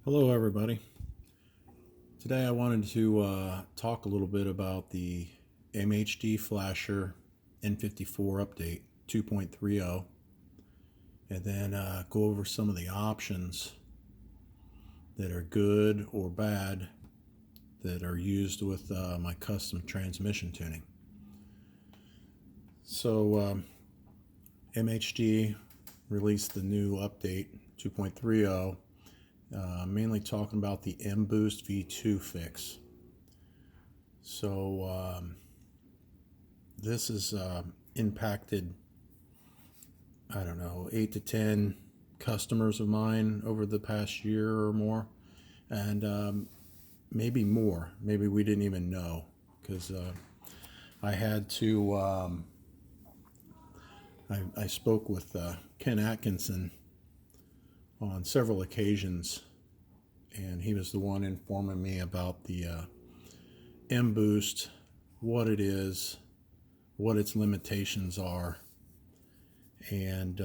Hello everybody. Today I wanted to talk a little bit about the MHD Flasher N54 update 2.30 and then go over some of the options that are good or bad that are used with my custom transmission tuning. So MHD released the new update 2.30, mainly talking about the MBoost V2 fix. So this has impacted, I don't know, 8 to 10 customers of mine over the past year or more, and maybe more. Maybe we didn't even know, because I had to. I spoke with Ken Atkinson on several occasions, and he was the one informing me about the MBoost, what it is, what its limitations are, and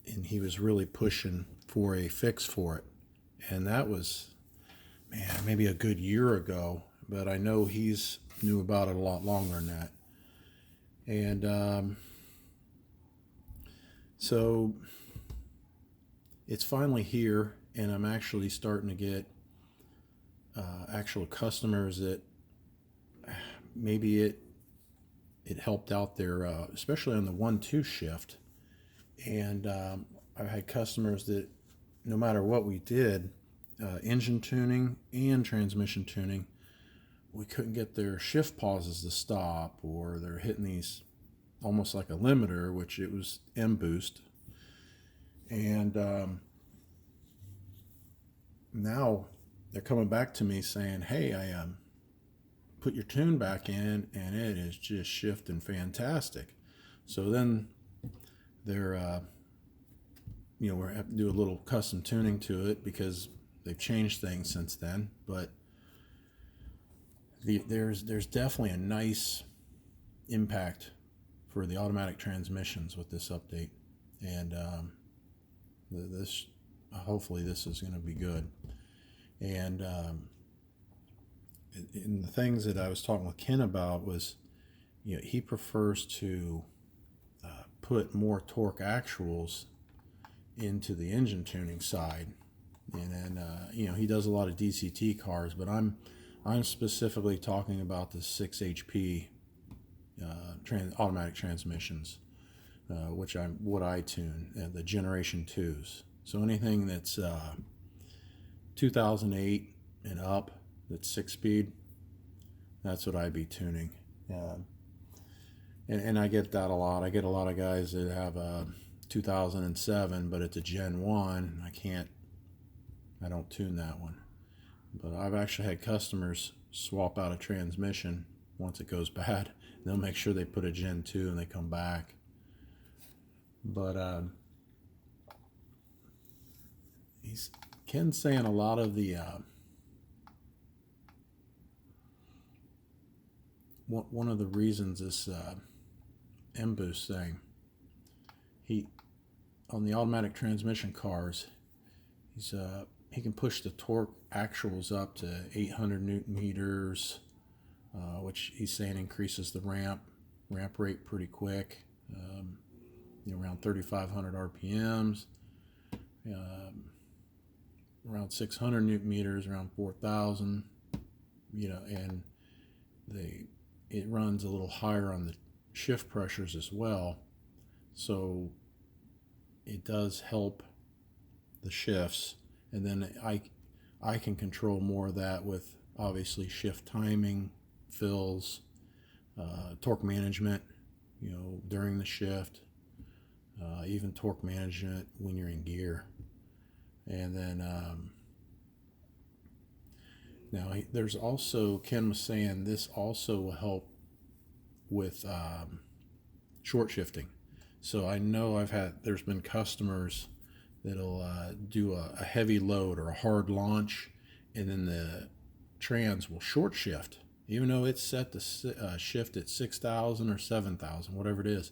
he was really pushing for a fix for it. And that was, man, maybe a good year ago, but I know he's knew about it a lot longer than that. And so it's finally here, and I'm actually starting to get actual customers that maybe it helped out there, especially on the 1-2 shift. And I had customers that no matter what we did, engine tuning and transmission tuning, we couldn't get their shift pauses to stop, or they're hitting these almost like a limiter, which it was MBoost. And now they're coming back to me saying, hey, I put your tune back in and it is just shifting fantastic. So then they're we're have to do a little custom tuning to it because they've changed things since then. But there's definitely a nice impact for the automatic transmissions with this update, and this hopefully this is going to be good. And the things that I was talking with Ken about was, he prefers to put more torque actuals into the engine tuning side, and then he does a lot of DCT cars, but I'm specifically talking about the 6 HP automatic transmissions, which I tune, the generation 2s. So anything that's 2008 and up, that's 6-speed, that's what I'd be tuning. And I get that a lot. I get a lot of guys that have a 2007, but it's a Gen 1. I don't tune that one. But I've actually had customers swap out a transmission once it goes bad. They'll make sure they put a Gen 2 and they come back. But Ken's saying a lot of the one of the reasons this MBoost thing, he on the automatic transmission cars, he can push the torque actuals up to 800 Newton meters, which he's saying increases the ramp rate pretty quick, around 3,500 RPMs, around 600 Newton meters, around 4,000, and it runs a little higher on the shift pressures as well, so it does help the shifts. And then I can control more of that with obviously shift timing, fills, torque management, during the shift, even torque management when you're in gear. And then now there's also, Ken was saying this also will help with short shifting. So I know there's been customers that'll do a heavy load or a hard launch, and then the trans will short shift, even though it's set to shift at 6,000 or 7,000, whatever it is.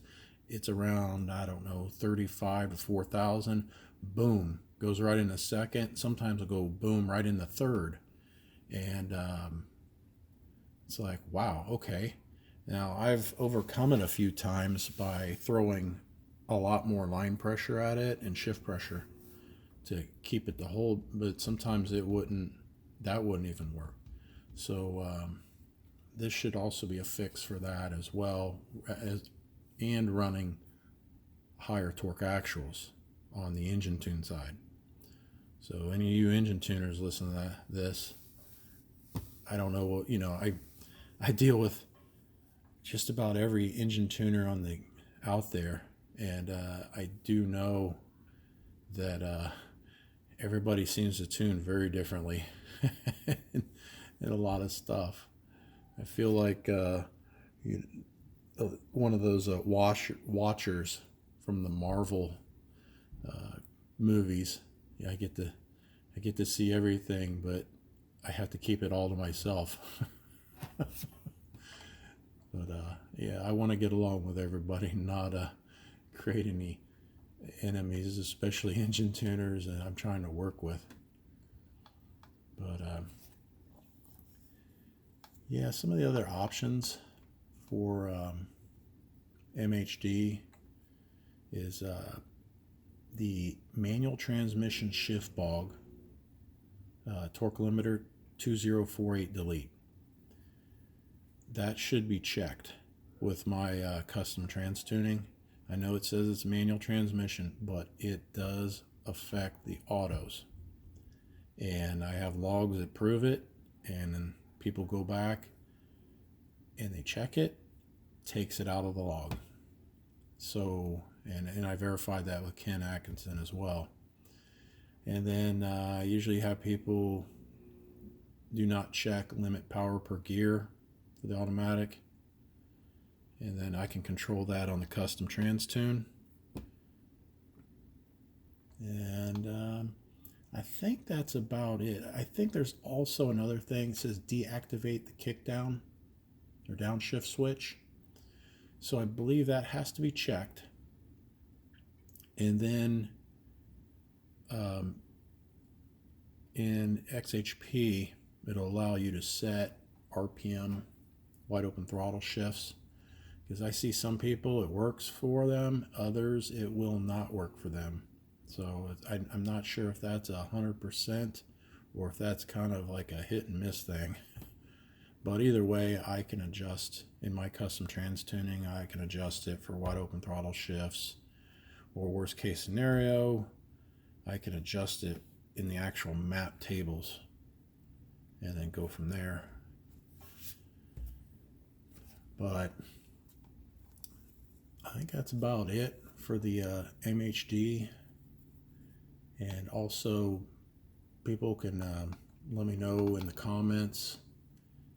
It's around, I don't know, 35 to 4,000. Boom, goes right in the second. Sometimes it'll go boom right in the third. And it's like, wow, okay. Now, I've overcome it a few times by throwing a lot more line pressure at it and shift pressure to keep it to hold, but sometimes that wouldn't even work. So this should also be a fix for that as well, and running higher torque actuals on the engine tune side. So any of you engine tuners listen to this, I don't know what, I deal with just about every engine tuner out there, and I do know that everybody seems to tune very differently in a lot of stuff. I feel like one of those watchers from the Marvel movies. Yeah, I get to see everything, but I have to keep it all to myself. But yeah, I want to get along with everybody, not create any enemies, especially engine tuners that I'm trying to work with. But yeah, some of the other options for MHD is the manual transmission shift bog, torque limiter 2048 delete. That should be checked with my custom trans tuning. I know it says it's manual transmission, but it does affect the autos. And I have logs that prove it, and then people go back and they check it, takes it out of the log. So, and I verified that with Ken Atkinson as well. And then I usually have people do not check limit power per gear for the automatic, and then I can control that on the custom trans tune. And I think that's about it. I think there's also another thing that says deactivate the kickdown or downshift switch. So I believe that has to be checked. And then in XHP, it'll allow you to set RPM wide open throttle shifts, because I see some people it works for them, others it will not work for them. So I'm not sure if that's 100% or if that's kind of like a hit and miss thing. But either way, I can adjust in my custom trans tuning. I can adjust it for wide open throttle shifts, or worst case scenario, I can adjust it in the actual map tables and then go from there. But I think that's about it for the MHD. And also, people can let me know in the comments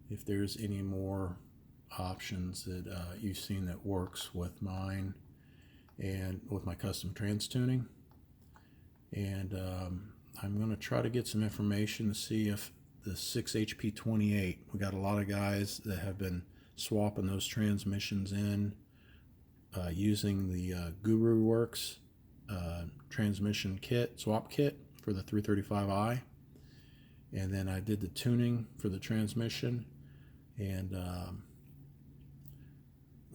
if there's any more options that you've seen that works with mine and with my custom trans tuning. And I'm going to try to get some information to see if the 6HP28, we got a lot of guys that have been swapping those transmissions in using the Guru Works transmission kit, swap kit for the 335i. And then I did the tuning for the transmission, and I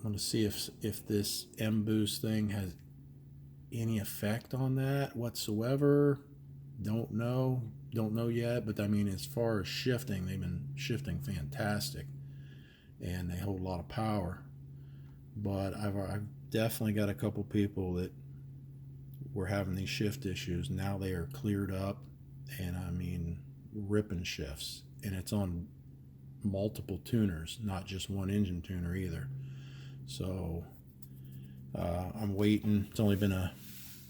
want to see if this MBoost thing has any effect on that whatsoever. Don't know yet, but I mean, as far as shifting, they've been shifting fantastic, and they hold a lot of power. But I've definitely got a couple people that were having these shift issues. Now they are cleared up, and I mean, ripping shifts, and it's on multiple tuners, not just one engine tuner either. So I'm waiting. It's only been a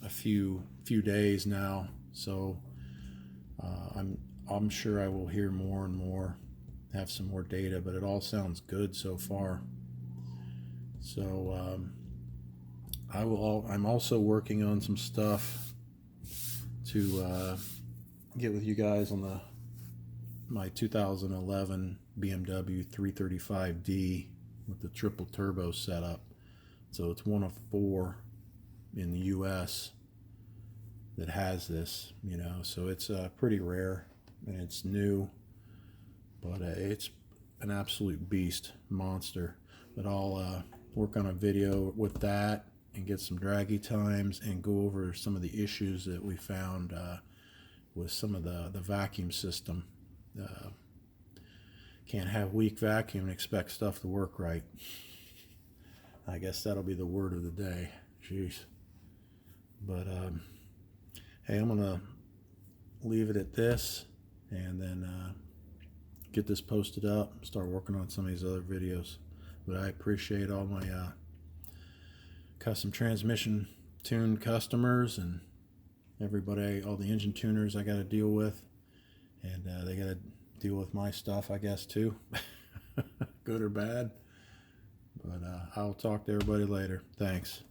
few days now, so I'm sure I will hear more and more, have some more data, but it all sounds good so far. So I'm also working on some stuff to get with you guys on my 2011 BMW 335D with the triple turbo setup. So it's one of 4 in the US that has this, you know, so it's pretty rare and it's new, but it's an absolute beast, monster. But I'll work on a video with that and get some draggy times and go over some of the issues that we found with some of the vacuum system. Can't have weak vacuum and expect stuff to work right. I guess that'll be the word of the day. Jeez. But hey, I'm gonna leave it at this, and then get this posted up, start working on some of these other videos. But I appreciate all my custom transmission tuned customers and everybody, all the engine tuners I got to deal with, and they got to deal with my stuff, I guess, too. Good or bad. But I'll talk to everybody later. Thanks.